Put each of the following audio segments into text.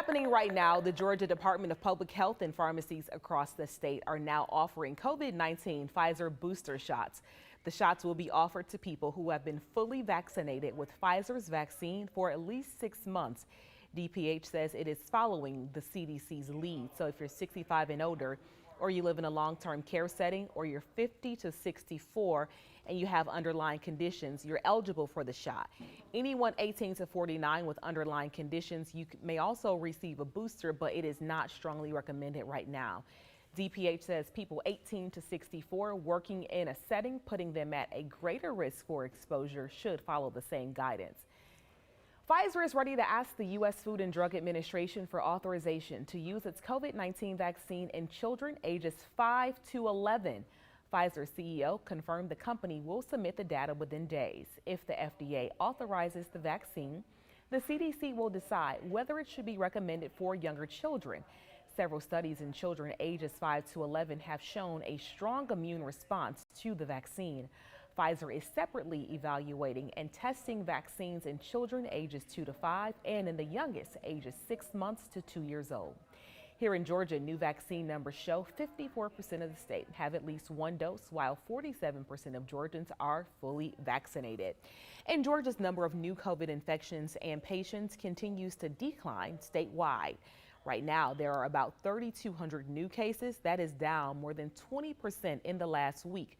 happening right now, the Georgia Department of Public Health and pharmacies across the state are now offering COVID-19 Pfizer booster shots. The shots will be offered to people who have been fully vaccinated with Pfizer's vaccine for at least 6 months. DPH says it is following the CDC's lead. So if you're 65 and older, or you live in a long-term care setting, or you're 50 to 64 and you have underlying conditions, you're eligible for the shot. Anyone 18 to 49 with underlying conditions, you may also receive a booster, but it is not strongly recommended right now. DPH says people 18 to 64 working in a setting putting them at a greater risk for exposure should follow the same guidance. Pfizer is ready to ask the U.S. Food and Drug Administration for authorization to use its COVID-19 vaccine in children ages 5 to 11. Pfizer CEO confirmed the company will submit the data within days. If the FDA authorizes the vaccine, the CDC will decide whether it should be recommended for younger children. Several studies in children ages 5 to 11 have shown a strong immune response to the vaccine. Pfizer is separately evaluating and testing vaccines in children ages 2 to 5 and in the youngest ages 6 months to 2 years old. Here in Georgia, new vaccine numbers show 54% of the state have at least one dose, while 47% of Georgians are fully vaccinated. And Georgia's number of new COVID infections and patients continues to decline statewide. Right now, there are about 3,200 new cases. That is down more than 20% in the last week.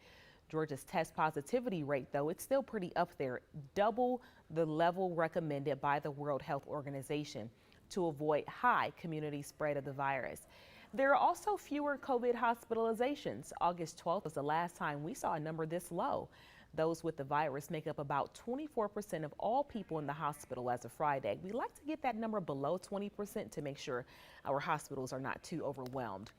Georgia's test positivity rate, though, it's still pretty up there, double the level recommended by the World Health Organization to avoid high community spread of the virus. There are also fewer COVID hospitalizations. August 12th was the last time we saw a number this low. Those with the virus make up about 24% of all people in the hospital as of Friday. We like to get that number below 20% to make sure our hospitals are not too overwhelmed.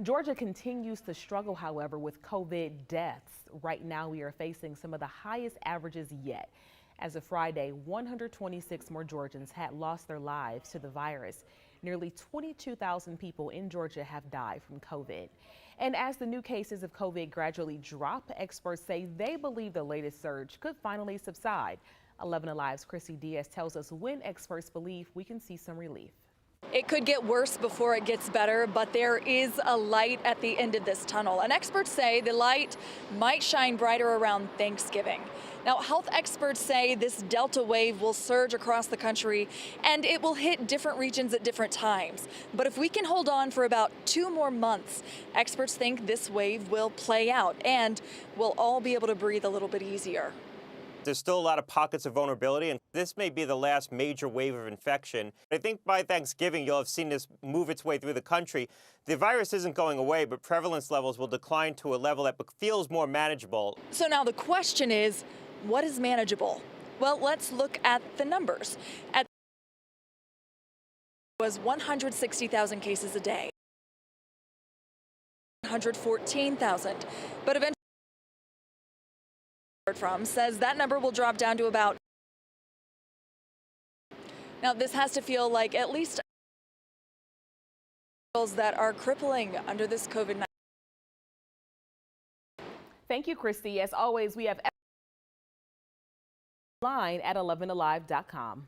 Georgia continues to struggle, however, with COVID deaths. Right now, we are facing some of the highest averages yet. As of Friday, 126 more Georgians had lost their lives to the virus. Nearly 22,000 people in Georgia have died from COVID. And as the new cases of COVID gradually drop, experts say they believe the latest surge could finally subside. 11 Alive's Chrissy Diaz tells us when experts believe we can see some relief. It could get worse before it gets better, but there is a light at the end of this tunnel. And experts say the light might shine brighter around Thanksgiving. Now, health experts say this Delta wave will surge across the country and it will hit different regions at different times. But if we can hold on for about 2 more months, experts think this wave will play out and we'll all be able to breathe a little bit easier. There's still a lot of pockets of vulnerability, and this may be the last major wave of infection. I think by Thanksgiving, you'll have seen this move its way through the country. The virus isn't going away, but prevalence levels will decline to a level that feels more manageable. So now the question is, what is manageable? Well, let's look at the numbers. At was 160,000 cases a day, 114,000, but eventually from says that number will drop down to about. Now this has to feel like at least that are crippling under this COVID-19. Thank you, Christy. As always, we have online at 11alive.com.